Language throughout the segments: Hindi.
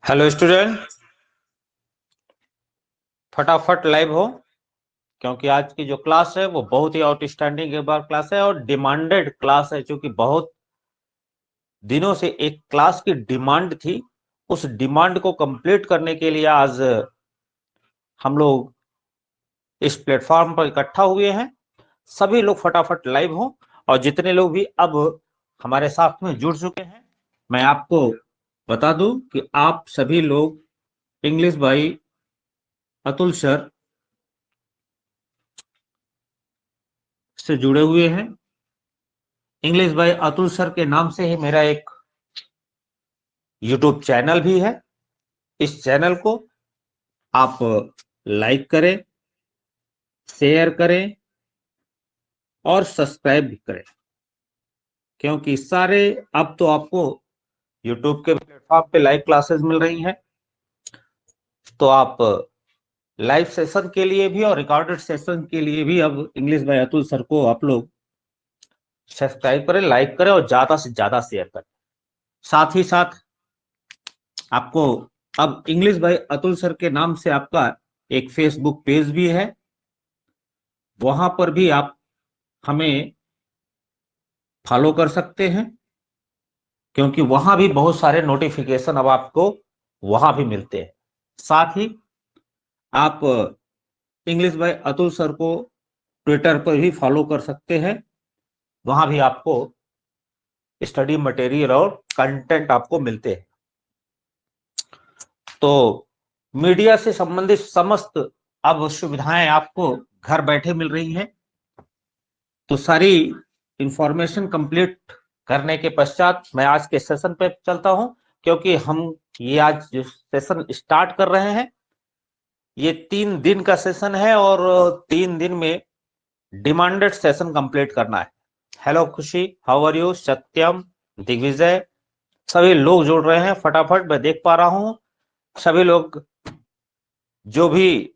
हेलो स्टूडेंट, फटाफट लाइव हो क्योंकि आज की जो क्लास है वो बहुत ही आउटस्टैंडिंग एक बार क्लास है और डिमांडेड क्लास है। क्योंकि बहुत दिनों से एक क्लास की डिमांड थी, उस डिमांड को कंप्लीट करने के लिए आज हम लोग इस प्लेटफॉर्म पर इकट्ठा हुए हैं। सभी लोग फटाफट लाइव हो और जितने लोग भी अब हमारे साथ में जुड़ चुके हैं, मैं आपको बता दूं कि आप सभी लोग इंग्लिश भाई अतुल सर से जुड़े हुए हैं। इंग्लिश भाई अतुल सर के नाम से ही मेरा एक यूट्यूब चैनल भी है। इस चैनल को आप लाइक करें, शेयर करें और सब्सक्राइब भी करें, क्योंकि सारे अब तो आपको यूट्यूब के प्लेटफॉर्म पे लाइव क्लासेस मिल रही हैं। तो आप लाइव सेशन के लिए भी और रिकॉर्डेड सेशन के लिए भी अब इंग्लिश भाई अतुल सर को आप लोग सब्सक्राइब करें, लाइक करें और ज्यादा से ज्यादा शेयर करें। साथ ही साथ आपको अब इंग्लिश भाई अतुल सर के नाम से आपका एक फेसबुक पेज भी है, वहां पर भी आप हमें फॉलो कर सकते हैं, क्योंकि वहां भी बहुत सारे नोटिफिकेशन अब आपको वहां भी मिलते हैं। साथ ही आप इंग्लिश भाई अतुल सर को ट्विटर पर भी फॉलो कर सकते हैं, वहां भी आपको स्टडी मटेरियल और कंटेंट आपको मिलते हैं। तो मीडिया से संबंधित समस्त अब सुविधाएं आपको घर बैठे मिल रही हैं। तो सारी इंफॉर्मेशन कंप्लीट करने के पश्चात मैं आज के सेशन पे चलता हूं, क्योंकि हम ये आज जो सेशन स्टार्ट कर रहे हैं ये 3 दिन का सेशन है और 3 दिन में डिमांडेड सेशन कंप्लीट करना है। हेलो खुशी, हाउ आर यू? सत्यम, दिग्विजय, सभी लोग जुड़ रहे हैं फटाफट, मैं देख पा रहा हूं। सभी लोग जो भी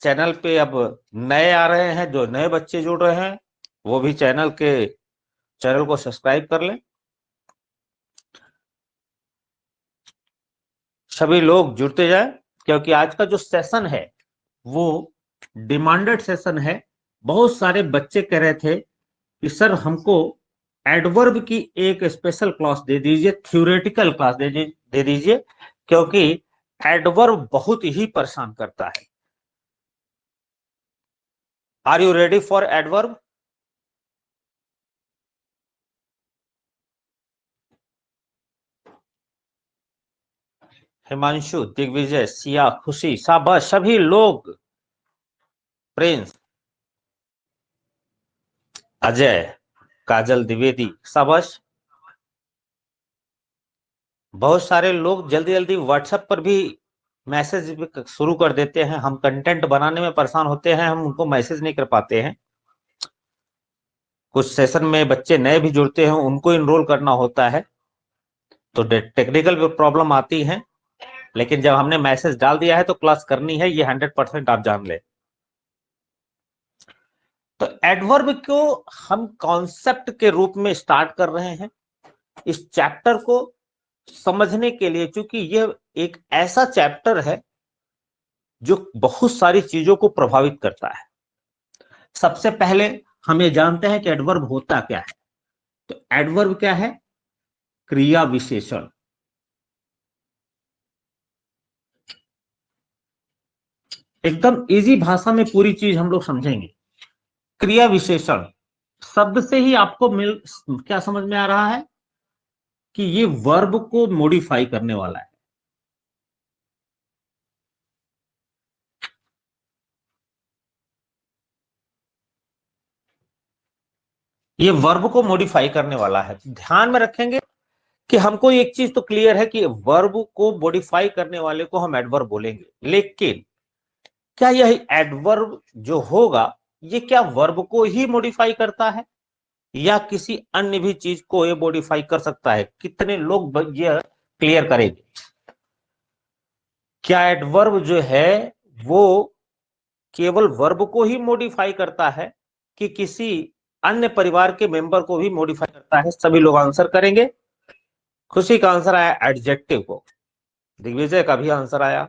चैनल पे अब नए आ रहे हैं, जो नए बच्चे जुड़ रहे हैं, वो भी चैनल को सब्सक्राइब कर लें। सभी लोग जुड़ते जाए, क्योंकि आज का जो सेशन है वो डिमांडेड सेशन है। बहुत सारे बच्चे कह रहे थे कि सर हमको एडवर्ब की एक स्पेशल क्लास दे दीजिए, थ्योरेटिकल क्लास दे दीजिए, क्योंकि एडवर्ब बहुत ही परेशान करता है। Are you ready for adverb? Himanshu, Digvijay, Siya, Khushi, शाबाश सभी लोग, प्रिंस, अजय, काजल द्विवेदी, शाबाश। बहुत सारे लोग जल्दी जल्दी व्हाट्सएप पर भी मैसेज शुरू कर देते हैं। हम कंटेंट बनाने में परेशान होते हैं, हम उनको मैसेज नहीं कर पाते हैं। कुछ सेशन में बच्चे नए भी जुड़ते हैं, उनको इनरोल करना होता है, तो टेक्निकल प्रॉब्लम आती है। लेकिन जब हमने मैसेज डाल दिया है तो क्लास करनी है, ये 100% आप जान ले। तो एडवर्ब को हम कॉन्सेप्ट के रूप में स्टार्ट कर रहे हैं इस चैप्टर को समझने के लिए, क्योंकि यह एक ऐसा चैप्टर है जो बहुत सारी चीजों को प्रभावित करता है। सबसे पहले हम ये जानते हैं कि एडवर्ब होता क्या है। तो एडवर्ब क्या है? क्रिया विशेषण। एकदम इजी भाषा में पूरी चीज हम लोग समझेंगे। क्रिया विशेषण शब्द से ही आपको क्या समझ में आ रहा है कि ये वर्ब को मॉडिफाई करने वाला है। ये वर्ब को मॉडिफाई करने वाला है। ध्यान में रखेंगे कि हमको एक चीज तो क्लियर है कि वर्ब को मॉडिफाई करने वाले को हम एडवर्ब बोलेंगे, लेकिन क्या यह एडवर्ब जो होगा ये क्या वर्ब को ही मॉडिफाई करता है या किसी अन्य भी चीज को ये मॉडिफाई कर सकता है? कितने लोग ये क्लियर करेंगे? क्या एडवर्ब जो है वो केवल वर्ब को ही मॉडिफाई करता है कि किसी अन्य परिवार के मेंबर को भी मॉडिफाई करता है? सभी लोग आंसर करेंगे। खुशी का आंसर आया एडजेक्टिव को। दिग्विजय का भी आंसर आया।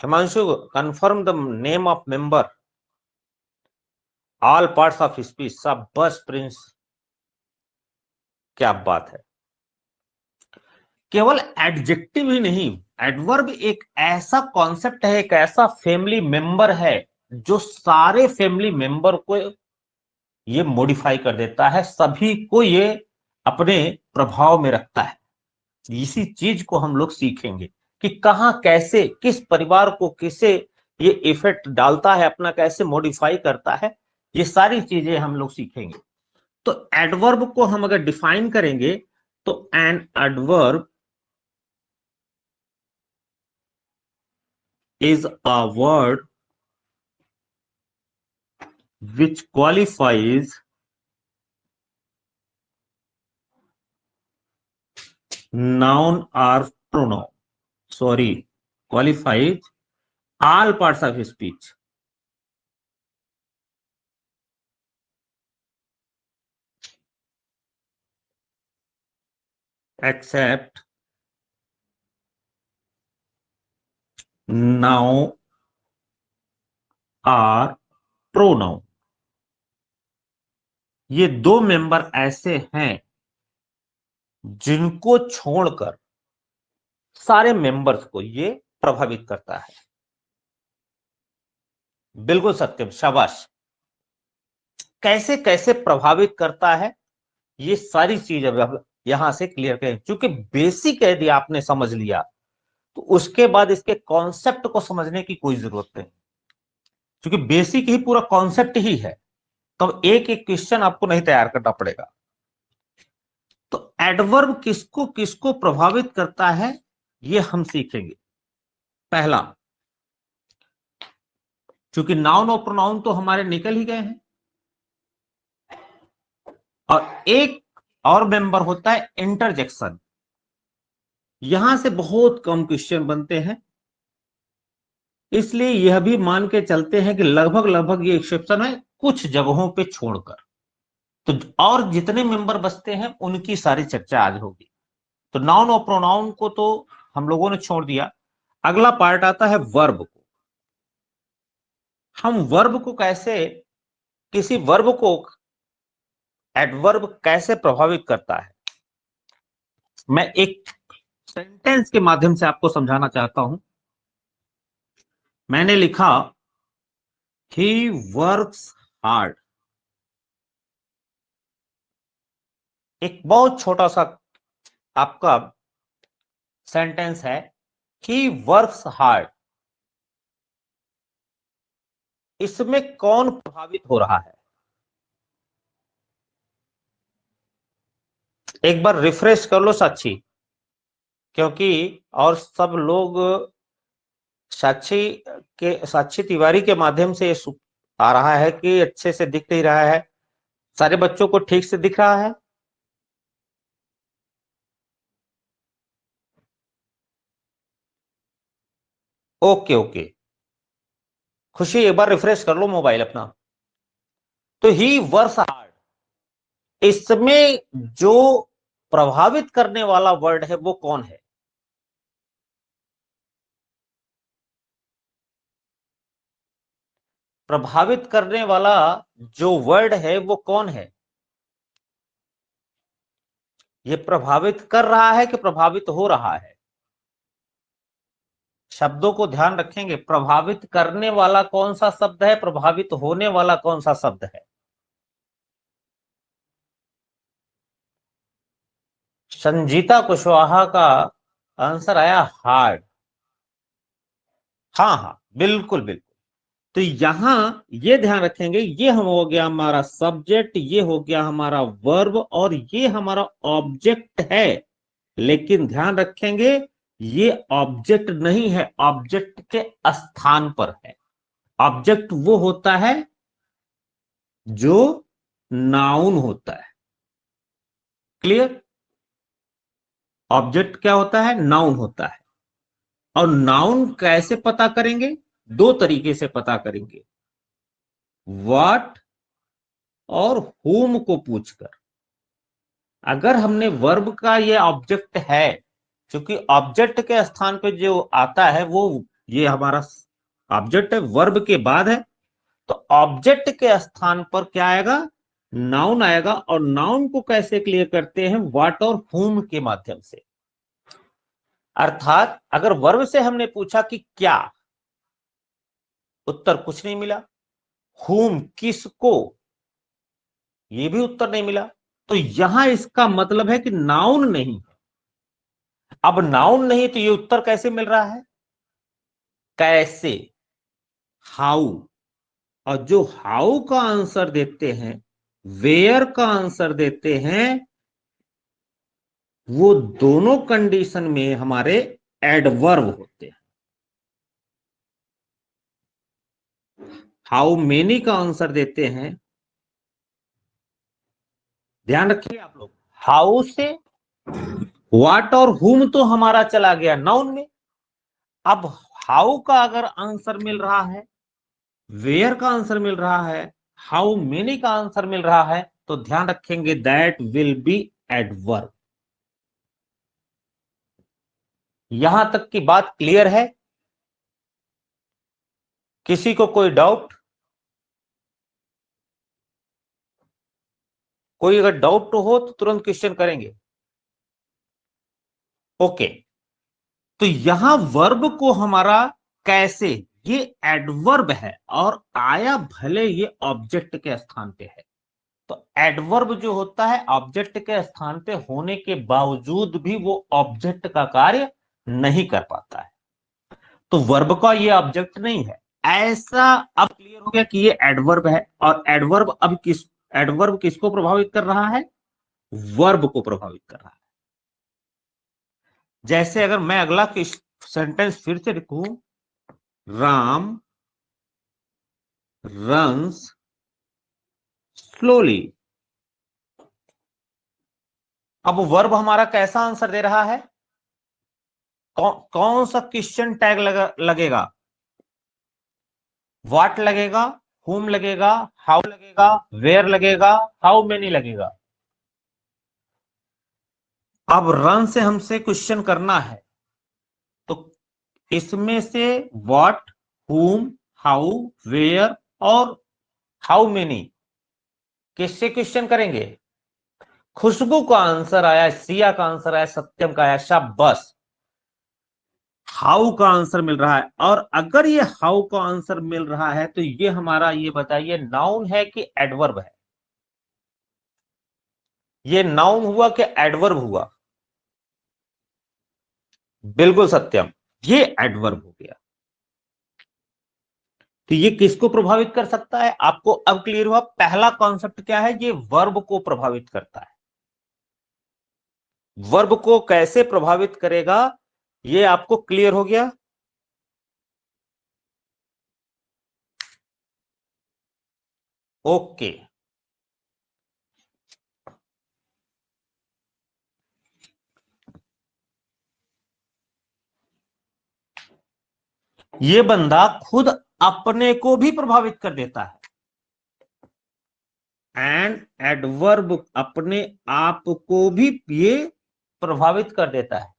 Himanshu, confirm the name of member, all parts of speech. सब बस प्रिंस, क्या बात है। केवल एडजेक्टिव ही नहीं, एडवर्ब एक ऐसा कॉन्सेप्ट है, एक ऐसा फैमिली मेंबर है जो सारे फैमिली मेंबर को ये मॉडिफाई कर देता है, सभी को ये अपने प्रभाव में रखता है। इसी चीज को हम लोग सीखेंगे कि कहां कैसे किस परिवार को किसे ये इफेक्ट डालता है, अपना कैसे मॉडिफाई करता है, ये सारी चीजें हम लोग सीखेंगे। तो एडवर्ब को हम अगर डिफाइन करेंगे तो an adverb is a word which qualifies noun or pronoun. Sorry, qualifies all parts of speech except noun or pronoun। ये दो मेंबर ऐसे हैं जिनको छोड़कर सारे मेंबर्स को ये प्रभावित करता है। बिल्कुल सत्यम, शाबाश। कैसे कैसे प्रभावित करता है, ये सारी चीज अब यहां से क्लियर करें। क्योंकि बेसिक यदि आपने समझ लिया तो उसके बाद इसके कॉन्सेप्ट को समझने की कोई जरूरत नहीं, क्योंकि बेसिक ही पूरा कॉन्सेप्ट ही है। तो एक एक क्वेश्चन आपको नहीं तैयार करना पड़ेगा। तो एडवर्ब किसको किसको प्रभावित करता है ये हम सीखेंगे। पहला, क्योंकि नाउन और प्रोनाउन तो हमारे निकल ही गए हैं, और एक और मेंबर होता है इंटरजेक्शन। यहां से बहुत कम क्वेश्चन बनते हैं, इसलिए यह भी मान के चलते हैं कि लगभग लगभग ये एक्सेप्शन है कुछ जगहों पे छोड़कर। तो और जितने मेंबर बचते हैं उनकी सारी चर्चा आज होगी। तो नाउन और प्रोनाउन को तो हम लोगों ने छोड़ दिया। अगला पार्ट आता है वर्ब को। हम वर्ब को कैसे, किसी वर्ब को एडवर्ब कैसे प्रभावित करता है, मैं एक सेंटेंस के माध्यम से आपको समझाना चाहता हूं। मैंने लिखा ही वर्क्स हार्ड। एक बहुत छोटा सा आपका सेंटेंस है, ही वर्क्स हार्ड। इसमें कौन प्रभावित हो रहा है? एक बार रिफ्रेश कर लो साक्षी, क्योंकि और सब लोग साक्षी साक्षी तिवारी के माध्यम से आ रहा है कि अच्छे से दिख नहीं रहा है। सारे बच्चों को ठीक से दिख रहा है? ओके ओके, खुशी एक बार रिफ्रेश कर लो मोबाइल अपना। तो ही वर्क्स हार्ड, इसमें जो प्रभावित करने वाला वर्ड है वो कौन है? प्रभावित करने वाला जो वर्ड है वो कौन है? ये प्रभावित कर रहा है कि प्रभावित हो रहा है? शब्दों को ध्यान रखेंगे, प्रभावित करने वाला कौन सा शब्द है, प्रभावित होने वाला कौन सा शब्द है? संजीता कुशवाहा का आंसर आया हार्ड। हाँ हाँ, बिल्कुल बिल्कुल। तो यहां ये ध्यान रखेंगे, ये हम हो गया हमारा सब्जेक्ट, ये हो गया हमारा वर्ब, और ये हमारा ऑब्जेक्ट है। लेकिन ध्यान रखेंगे ये ऑब्जेक्ट नहीं है, ऑब्जेक्ट के स्थान पर है। ऑब्जेक्ट वो होता है जो नाउन होता है। क्लियर? ऑब्जेक्ट क्या होता है? नाउन होता है। और नाउन कैसे पता करेंगे? दो तरीके से पता करेंगे, व्हाट और whom को पूछकर। अगर हमने वर्ब का ये ऑब्जेक्ट है क्योंकि ऑब्जेक्ट के स्थान पे जो आता है वो ये हमारा ऑब्जेक्ट है, वर्ब के बाद है, तो ऑब्जेक्ट के स्थान पर क्या आएगा, नाउन आएगा। और नाउन को कैसे क्लियर करते हैं, व्हाट और whom के माध्यम से। अर्थात अगर वर्ब से हमने पूछा कि क्या, उत्तर कुछ नहीं मिला। whom किसको, ये भी उत्तर नहीं मिला। तो यहां इसका मतलब है कि नाउन नहीं है। अब नाउन नहीं तो ये उत्तर कैसे मिल रहा है, कैसे, हाउ। और जो हाउ का आंसर देते हैं, वेयर का आंसर देते हैं, वो दोनों कंडीशन में हमारे एडवर्ब होते हैं। हाउ मेनी का आंसर देते हैं, ध्यान रखिए आप लोग, हाउ से व्हाट और हुम तो हमारा चला गया नाउन में। अब हाउ का अगर आंसर मिल रहा है, वेयर का आंसर मिल रहा है, हाउ मेनी का आंसर मिल रहा है, तो ध्यान रखेंगे दैट विल बी एडवर्ब। यहां तक की बात क्लियर है, किसी को कोई डाउट, कोई अगर डाउट हो तो तुरंत क्वेश्चन करेंगे। ओके, तो यहां वर्ब को हमारा कैसे, ये एडवर्ब है और आया भले ये ऑब्जेक्ट के स्थान पे है। तो एडवर्ब जो होता है ऑब्जेक्ट के स्थान पे होने के बावजूद भी वो ऑब्जेक्ट का कार्य नहीं कर पाता है, तो वर्ब का ये ऑब्जेक्ट नहीं है। ऐसा अब क्लियर हो गया कि ये एडवर्ब है। और एडवर्ब अब एडवर्ब किसको प्रभावित कर रहा है, वर्ब को प्रभावित कर रहा है। जैसे अगर मैं अगला सेंटेंस फिर से लिखूं, राम रन्स स्लोली। अब वर्ब हमारा कैसा आंसर दे रहा है, कौन सा क्वेश्चन टैग लगेगा, व्हाट लगेगा, हुम लगेगा, हाउ लगेगा, वेयर लगेगा, हाउ मेनी लगेगा। अब रन से हमसे क्वेश्चन करना है, तो इसमें से व्हाट, हुम, हाउ, वेयर और हाउ मेनी किससे क्वेश्चन करेंगे। खुशबू का आंसर आया, सिया का आंसर आया, सत्यम का आया, शाबाश। हाउ का आंसर मिल रहा है। और अगर ये हाउ का आंसर मिल रहा है तो ये हमारा, ये बताइए नाउन है कि एडवर्ब है, ये नाउन हुआ कि एडवर्ब हुआ, बिल्कुल सत्यम, ये एडवर्ब हो गया। तो ये किसको प्रभावित कर सकता है, आपको अब क्लियर हुआ। पहला कॉन्सेप्ट क्या है, ये वर्ब को प्रभावित करता है। वर्ब को कैसे प्रभावित करेगा ये आपको क्लियर हो गया। ओके, ये बंदा खुद अपने को भी प्रभावित कर देता है। एंड एडवर्ब अपने आप को भी ये प्रभावित कर देता है।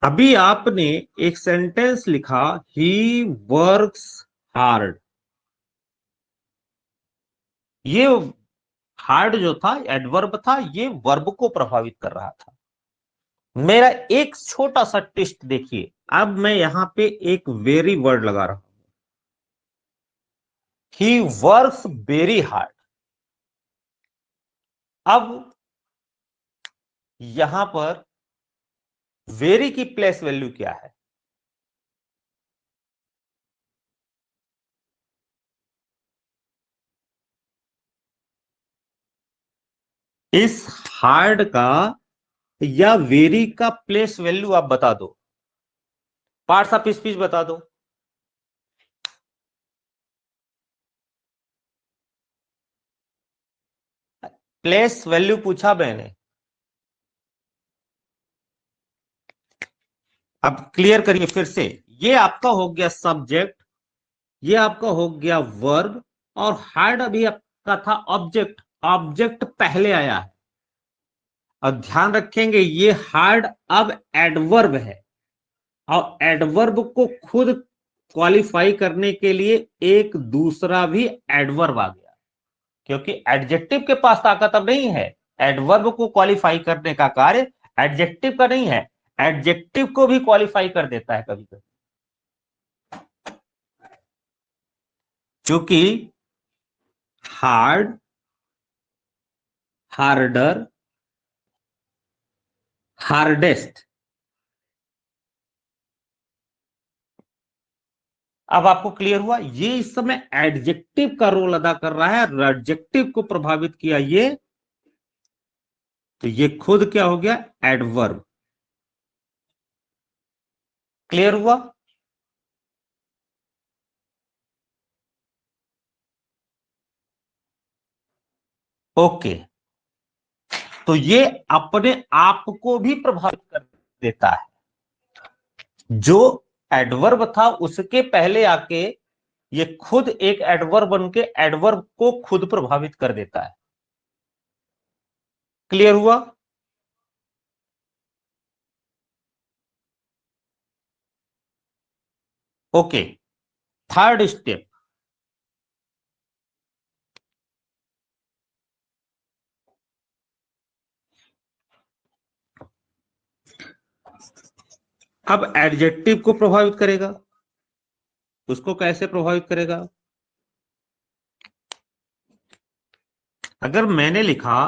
अभी आपने एक सेंटेंस लिखा, ही वर्क्स हार्ड। ये हार्ड जो था एडवर्ब था, ये वर्ब को प्रभावित कर रहा था। मेरा एक छोटा सा टेस्ट देखिए, अब मैं यहां पे एक वेरी वर्ड लगा रहा हूं, ही वर्क्स वेरी हार्ड। अब यहां पर वेरी की प्लेस वैल्यू क्या है, इस हार्ड का या वेरी का प्लेस वैल्यू आप बता दो, पार्ट्स ऑफ स्पीच बता दो। प्लेस वैल्यू पूछा मैंने, अब क्लियर करिए फिर से। ये आपका हो गया सब्जेक्ट, ये आपका हो गया वर्ब, और हार्ड अभी आपका था ऑब्जेक्ट। ऑब्जेक्ट पहले आया है, और ध्यान रखेंगे ये हार्ड अब एडवर्ब है, और एडवर्ब को खुद क्वालिफाई करने के लिए एक दूसरा भी एडवर्ब आ गया, क्योंकि एडजेक्टिव के पास ताकत अब नहीं है। एडवर्ब को क्वालिफाई करने का कार्य एडजेक्टिव का नहीं है, एडजेक्टिव को भी क्वालिफाई कर देता है कभी कभी। क्योंकि हार्ड, हार्डर, हार्डेस्ट, अब आपको क्लियर हुआ? ये इस समय एडजेक्टिव का रोल अदा कर रहा है, एडजेक्टिव को प्रभावित किया ये, तो ये खुद क्या हो गया? एडवर्ब। क्लियर हुआ? ओके, तो ये अपने आप को भी प्रभावित कर देता है। जो एडवर्ब था उसके पहले आके ये खुद एक एडवर्ब बन के एडवर्ब को खुद प्रभावित कर देता है। क्लियर हुआ? ओके, थर्ड स्टेप, अब एडजेक्टिव को प्रभावित करेगा। उसको कैसे प्रभावित करेगा? अगर मैंने लिखा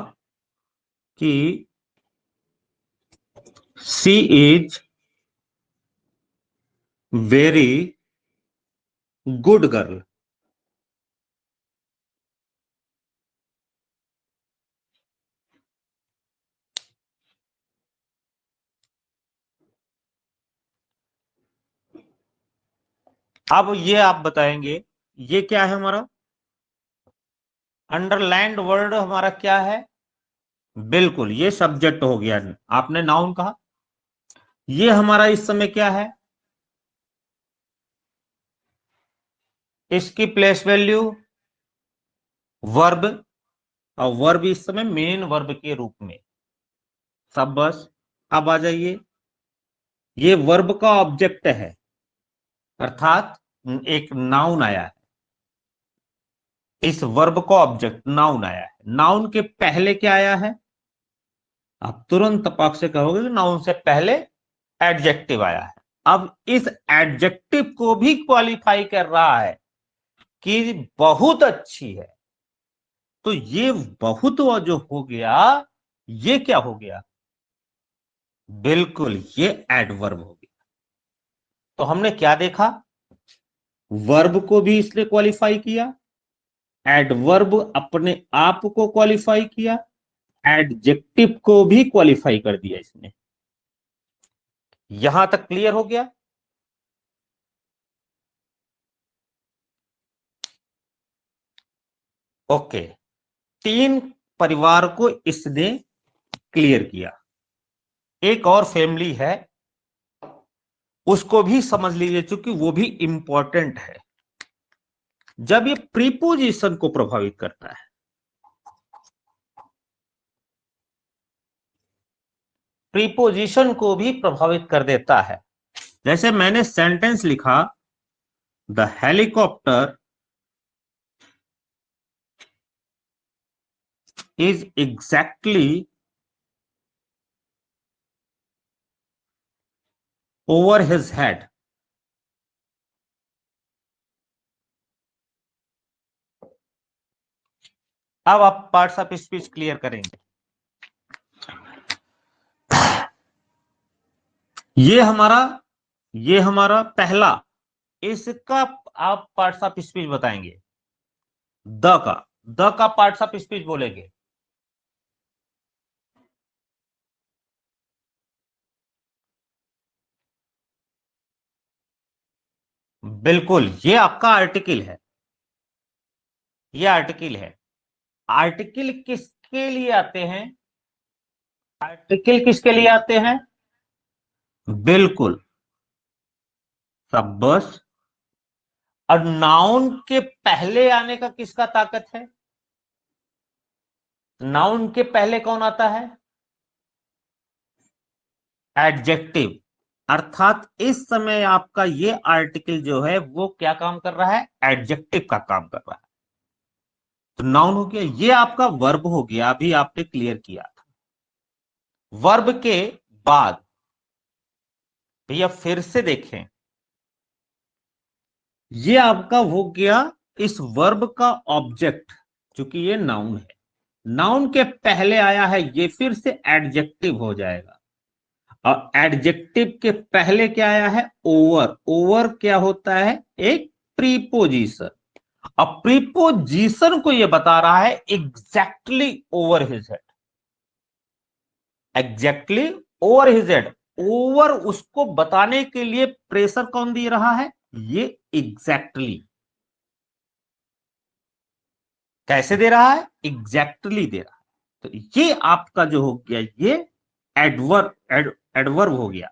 कि she is very good girl, अब ये आप बताएंगे ये क्या है हमारा? अंडरलाइंड वर्ड हमारा क्या है? बिल्कुल, ये सब्जेक्ट हो गया। आपने नाउन कहा, ये हमारा इस समय क्या है? इसकी प्लेस वैल्यू वर्ब, और वर्ब इस समय मेन वर्ब के रूप में। सब बस, अब आ जाइए, ये वर्ब का ऑब्जेक्ट है, अर्थात एक नाउन आया है। इस वर्ब का ऑब्जेक्ट नाउन आया है, नाउन के पहले क्या आया है? आप तुरंत तपाक से कहोगे कि नाउन से पहले एडजेक्टिव आया है। अब इस एडजेक्टिव को भी क्वालिफाई कर रहा है कि बहुत अच्छी है, तो ये बहुत जो हो गया, ये क्या हो गया? बिल्कुल, ये एडवर्ब हो गया। तो हमने क्या देखा? वर्ब को भी इसने क्वालिफाई किया, एडवर्ब अपने आप को क्वालिफाई किया, एडजेक्टिव को भी क्वालिफाई कर दिया इसने। यहां तक क्लियर हो गया? ओके, तीन परिवार को इसने क्लियर किया। एक और फैमिली है, उसको भी समझ लीजिए, क्योंकि वो भी इंपॉर्टेंट है। जब ये प्रीपोजिशन को प्रभावित करता है, प्रीपोजिशन को भी प्रभावित कर देता है। जैसे मैंने सेंटेंस लिखा, the helicopter is exactly over his head. अब आप पार्ट्स ऑफ स्पीच क्लियर करेंगे। ये हमारा पहला, इसका आप पार्ट्स ऑफ स्पीच बताएंगे। द का पार्ट्स ऑफ स्पीच बोलेंगे। बिल्कुल, ये आपका आर्टिकल है, ये आर्टिकल है। आर्टिकल किसके लिए आते हैं? आर्टिकल किसके लिए आते हैं? बिल्कुल, सब बस। और नाउन के पहले आने का किसका ताकत है? नाउन के पहले कौन आता है? एडजेक्टिव, अर्थात इस समय आपका ये आर्टिकल जो है वो क्या काम कर रहा है, एडजेक्टिव का काम कर रहा है। तो नाउन हो गया, ये आपका वर्ब हो गया, अभी आपने क्लियर किया था। वर्ब के बाद भैया फिर से देखें, ये आपका हो गया इस वर्ब का ऑब्जेक्ट, क्योंकि ये नाउन है, नाउन के पहले आया है, ये फिर से एडजेक्टिव हो जाएगा। और एडजेक्टिव के पहले क्या आया है, ओवर। ओवर क्या होता है, एक प्रीपोजिशन। अब प्रीपोजिशन को ये बता रहा है exactly over his head, exactly over his head. Over उसको बताने के लिए प्रेशर कौन दे रहा है, ये एग्जैक्टली। कैसे दे रहा है, एग्जैक्टली दे रहा है। तो ये आपका जो हो गया, ये एडवर्ब हो गया।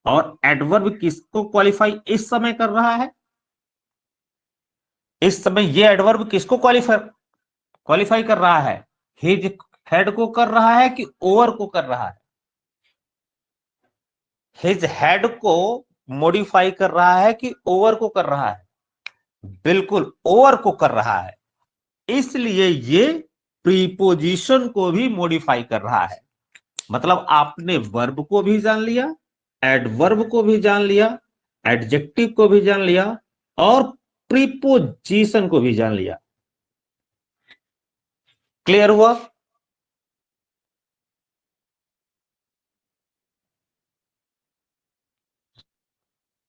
और एडवर्ब किसको क्वालिफाई इस समय कर रहा है, इस समय ये एडवर्ब किसको क्वालिफाई क्वालिफाई कर रहा है, हिज हेड को कर रहा है कि ओवर को कर रहा है, हिज हेड को मॉडिफाई कर रहा है कि ओवर को कर रहा है, बिल्कुल ओवर को कर रहा है। इसलिए ये प्रीपोजिशन को भी मॉडिफाई कर रहा है। मतलब आपने वर्ब को भी जान लिया, एडवर्ब को भी जान लिया, एडजेक्टिव को भी जान लिया, और प्रीपोजिशन को भी जान लिया। क्लियर हुआ?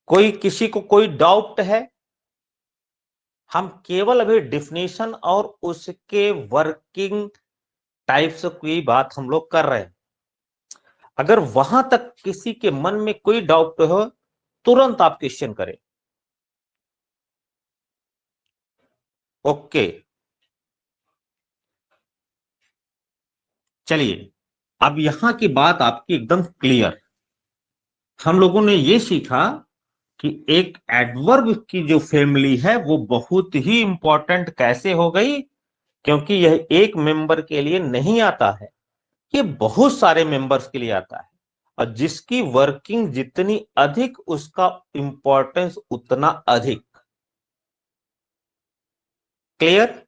कोई किसी को कोई डाउट है? हम केवल अभी डिफिनेशन और उसके वर्किंग टाइप्स की बात हम लोग कर रहे हैं। अगर वहां तक किसी के मन में कोई डाउट हो, तुरंत आप क्वेश्चन करें। ओके, चलिए, अब यहां की बात आपकी एकदम क्लियर। हम लोगों ने ये सीखा कि एक एडवर्ब की जो फैमिली है वो बहुत ही इंपॉर्टेंट कैसे हो गई, क्योंकि यह एक मेंबर के लिए नहीं आता है, ये बहुत सारे मेंबर्स के लिए आता है। और जिसकी वर्किंग जितनी अधिक, उसका इंपॉर्टेंस उतना अधिक। क्लियर?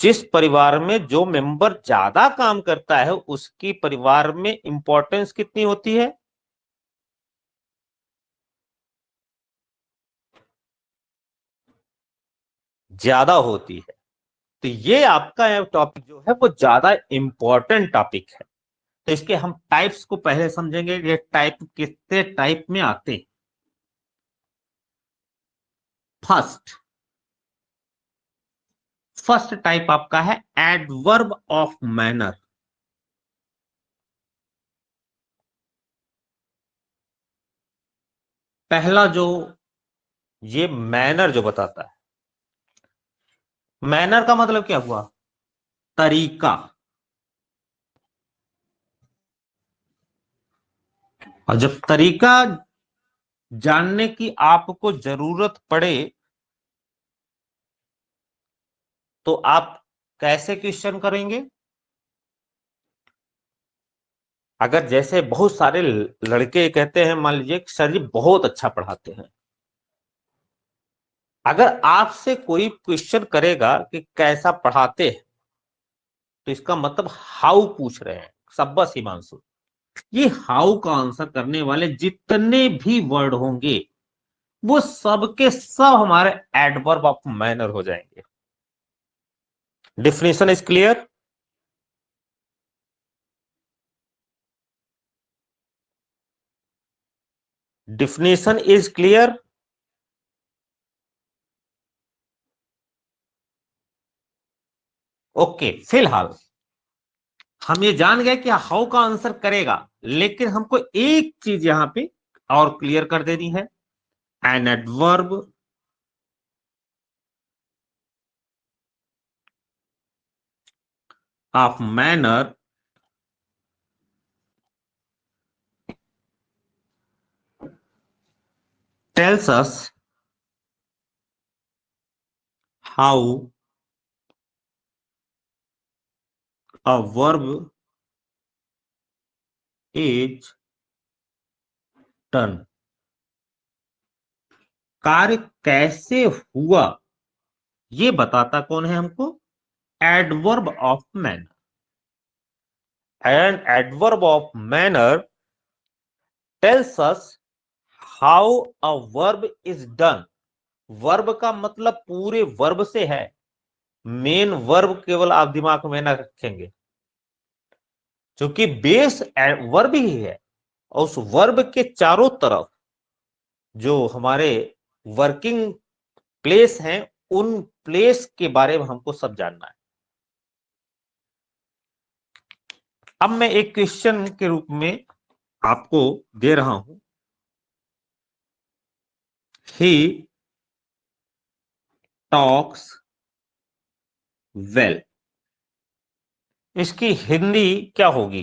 जिस परिवार में जो मेंबर ज्यादा काम करता है, उसकी परिवार में इंपॉर्टेंस कितनी होती है, ज्यादा होती है। तो ये आपका टॉपिक जो है वो ज्यादा इंपॉर्टेंट टॉपिक है। तो इसके हम टाइप्स को पहले समझेंगे, ये टाइप कितने टाइप में आते हैं। फर्स्ट फर्स्ट टाइप आपका है एडवर्ब ऑफ मैनर। पहला जो ये मैनर जो बताता है, मैनर का मतलब क्या हुआ, तरीका। और जब तरीका जानने की आपको जरूरत पड़े, तो आप कैसे क्वेश्चन करेंगे। अगर जैसे बहुत सारे लड़के कहते हैं, मान लीजिए सर जी बहुत अच्छा पढ़ाते हैं, अगर आपसे कोई क्वेश्चन करेगा कि कैसा पढ़ाते हैं, तो इसका मतलब हाउ पूछ रहे हैं। शाबाश हिमांशु, ये हाउ का आंसर करने वाले जितने भी वर्ड होंगे, वो सब के सब हमारे एडवर्ब ऑफ मैनर हो जाएंगे। Definition is clear? Definition is clear? Okay, फिलहाल हम ये जान गए कि हाउ का आंसर करेगा, लेकिन हमको एक चीज यहां पे और क्लियर कर देनी है। An adverb of manner tells us how a verb is done. कार्य कैसे हुआ ये बताता कौन है हमको? Adverb of manner. And adverb of manner tells us how a verb is done. Verb का मतलब पूरे वर्ब से है, मेन वर्ब केवल आप दिमाग में ना रखेंगे, क्योंकि बेस वर्ब ही है, और उस वर्ब के चारों तरफ जो हमारे वर्किंग प्लेस हैं, उन प्लेस के बारे में हमको सब जानना है। अब मैं एक क्वेश्चन के रूप में आपको दे रहा हूं। ही टॉक्स वेल, इसकी हिंदी क्या होगी?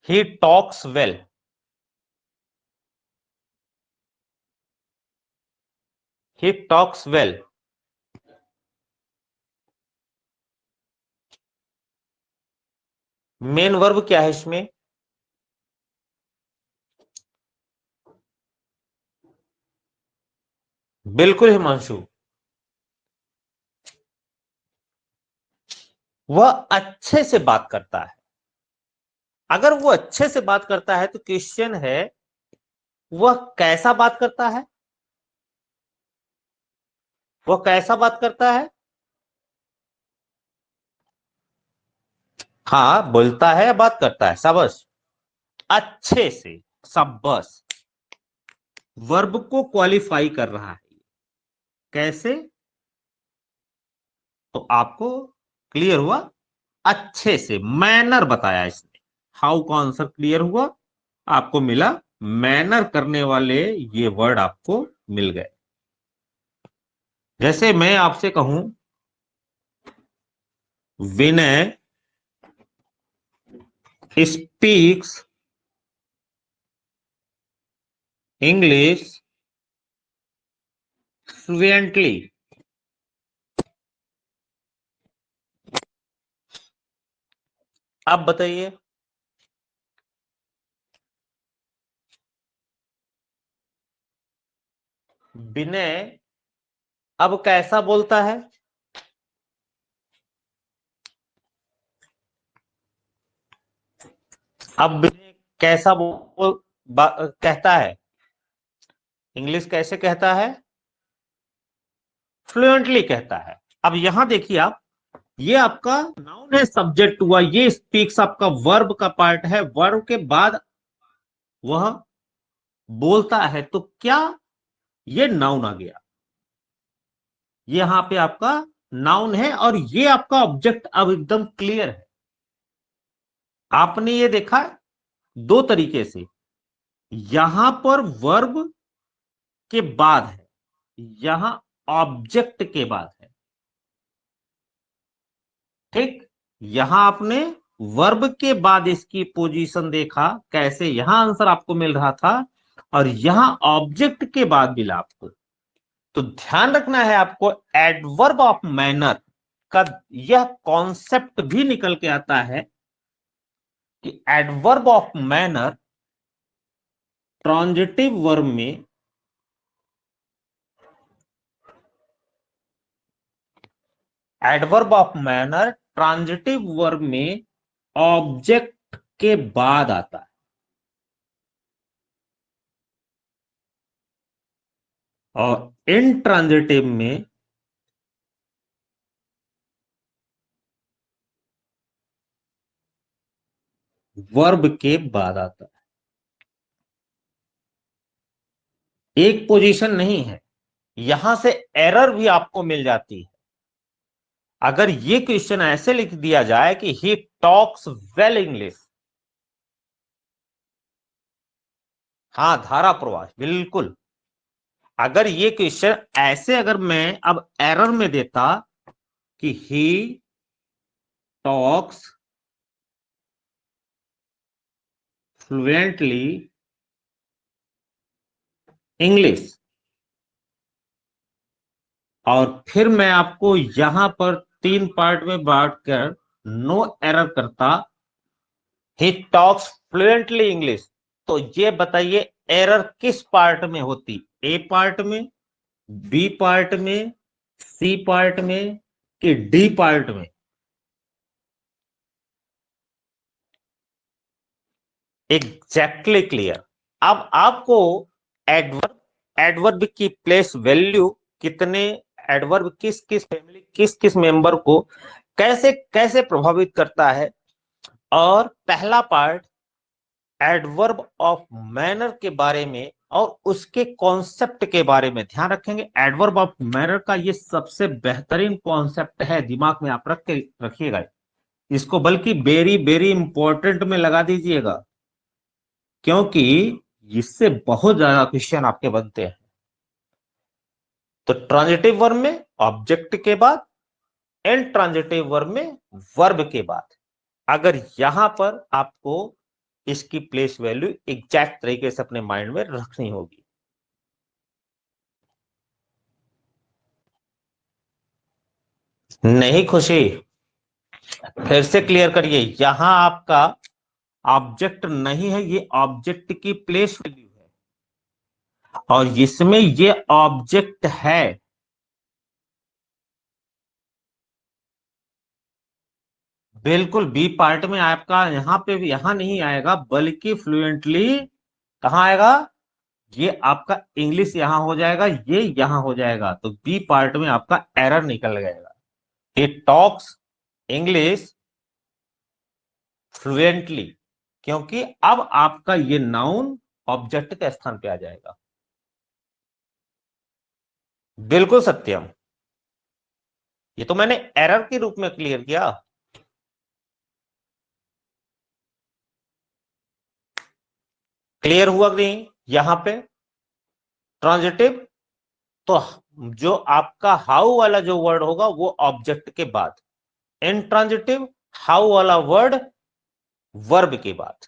He talks well. He talks well, main verb क्या है इसमें? बिल्कुल हिमांशु, वह अच्छे से बात करता है। अगर वो अच्छे से बात करता है तो क्वेश्चन है वह कैसा बात करता है? वह कैसा बात करता है? हाँ, बोलता है या बात करता है? शाबाश, अच्छे से, शाबाश। वर्ब को क्वालिफाई कर रहा है। कैसे? तो आपको क्लियर हुआ? अच्छे से, मैनर बताया इसने। हाउ का आंसर क्लियर हुआ, आपको मिला मैनर करने वाले ये वर्ड आपको मिल गए। जैसे मैं आपसे कहूं विनय स्पीक्स इंग्लिश फ्लुएंटली। आप बताइए, विनय अब कैसा बोलता है? अब विनय कैसा कहता है? इंग्लिश कैसे कहता है? फ्लुएंटली कहता है। अब यहां देखिए आप, ये आपका नाउन है, सब्जेक्ट हुआ, ये स्पीक्स आपका वर्ब का पार्ट है। वर्ब के बाद वह बोलता है, तो क्या ये नाउन आ गया? यहां पे आपका नाउन है, और ये आपका ऑब्जेक्ट अब एकदम क्लियर है। आपने ये देखा दो तरीके से, यहां पर वर्ब के बाद है, यहां ऑब्जेक्ट के बाद है। ठीक, यहां आपने वर्ब के बाद इसकी पोजीशन देखा कैसे, यहां आंसर आपको मिल रहा था, और यहां ऑब्जेक्ट के बाद मिला आपको। तो ध्यान रखना है आपको, एडवर्ब ऑफ मैनर का यह कॉन्सेप्ट भी निकल के आता है कि adverb of manner transitive verb में adverb of manner transitive verb में ऑब्जेक्ट के बाद आता है, और इनट्रांजिटिव में वर्ब के बाद आता है। एक पोजीशन नहीं है, यहां से एरर भी आपको मिल जाती है। अगर ये क्वेश्चन ऐसे लिख दिया जाए कि ही टॉक्स वेल इंग्लिश, हाँ, धारा प्रवाह बिल्कुल। अगर ये क्वेश्चन ऐसे अगर मैं अब एरर में देता कि ही टॉक्स फ्लुएंटली इंग्लिश, और फिर मैं आपको यहां पर तीन पार्ट में बांटकर नो एरर करता, ही टॉक्स फ्लुएंटली इंग्लिश, तो ये बताइए एरर किस पार्ट में होती, ए पार्ट में, बी पार्ट में, सी पार्ट में कि डी पार्ट में? Exactly clear. अब आपको एडवर्ब, एडवर्ब की प्लेस वैल्यू कितने, एडवर्ब किस किस फैमिली, किस किस मेंबर को कैसे कैसे प्रभावित करता है, और पहला पार्ट एडवर्ब ऑफ मैनर के बारे में और उसके कॉन्सेप्ट के बारे में ध्यान रखेंगे। एडवर्ब ऑफ मैनर का ये सबसे बेहतरीन कॉन्सेप्ट है, दिमाग में आप रख के रखिएगा इसको, बल्कि वेरी वेरी इंपॉर्टेंट में लगा दीजिएगा, क्योंकि इससे बहुत ज्यादा क्वेश्चन आपके बनते हैं। तो ट्रांजिटिव वर्ब में ऑब्जेक्ट के बाद, एंड ट्रांजिटिव वर्ब में वर्ब के बाद, अगर यहां पर आपको इसकी प्लेस वैल्यू एग्जैक्ट तरीके से अपने माइंड में रखनी होगी। नहीं खुशी, फिर से क्लियर करिए, यहां आपका ऑब्जेक्ट नहीं है, ये ऑब्जेक्ट की प्लेस वैल्यू है, और इसमें ये ऑब्जेक्ट है। बिल्कुल बी पार्ट में आपका यहां पे भी, यहां नहीं आएगा, बल्कि फ्लुएंटली कहां आएगा, ये आपका इंग्लिश यहां हो जाएगा, ये यहां हो जाएगा, तो बी पार्ट में आपका एरर निकल जाएगा। ये टॉक्स इंग्लिश फ्लुएंटली, क्योंकि अब आपका ये नाउन ऑब्जेक्ट के स्थान पे आ जाएगा। बिल्कुल सत्यम, ये तो मैंने एरर के रूप में क्लियर किया। क्लियर हुआ कि नहीं? यहां पे ट्रांजिटिव, तो जो आपका हाउ वाला जो वर्ड होगा वो ऑब्जेक्ट के बाद, इंट्रांजिटिव हाउ वाला वर्ड वर्ब के बाद।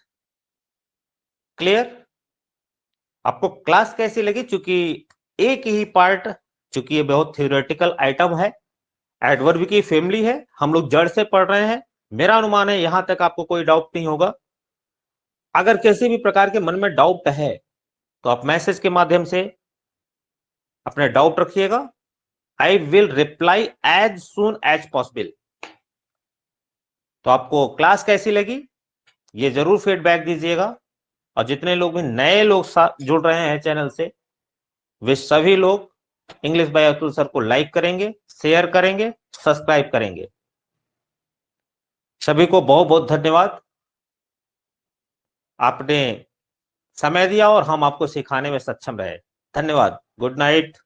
क्लियर? आपको क्लास कैसी लगी? चूंकि एक ही पार्ट, चूंकि ये बहुत थ्योरेटिकल आइटम है, एडवर्ब की फैमिली है, हम लोग जड़ से पढ़ रहे हैं, मेरा अनुमान है यहां तक आपको कोई डाउट नहीं होगा। अगर किसी भी प्रकार के मन में डाउट है तो आप मैसेज के माध्यम से अपने डाउट रखिएगा, I will reply as soon as possible. तो आपको क्लास कैसी लगी ये जरूर फीडबैक दीजिएगा, और जितने लोग भी नए लोग जुड़ रहे हैं चैनल से, वे सभी लोग इंग्लिश बाय अतुल सर को लाइक करेंगे, शेयर करेंगे, सब्सक्राइब करेंगे। सभी को बहुत बहुत धन्यवाद, आपने समय दिया और हम आपको सिखाने में सक्षम रहे। धन्यवाद, गुड नाइट।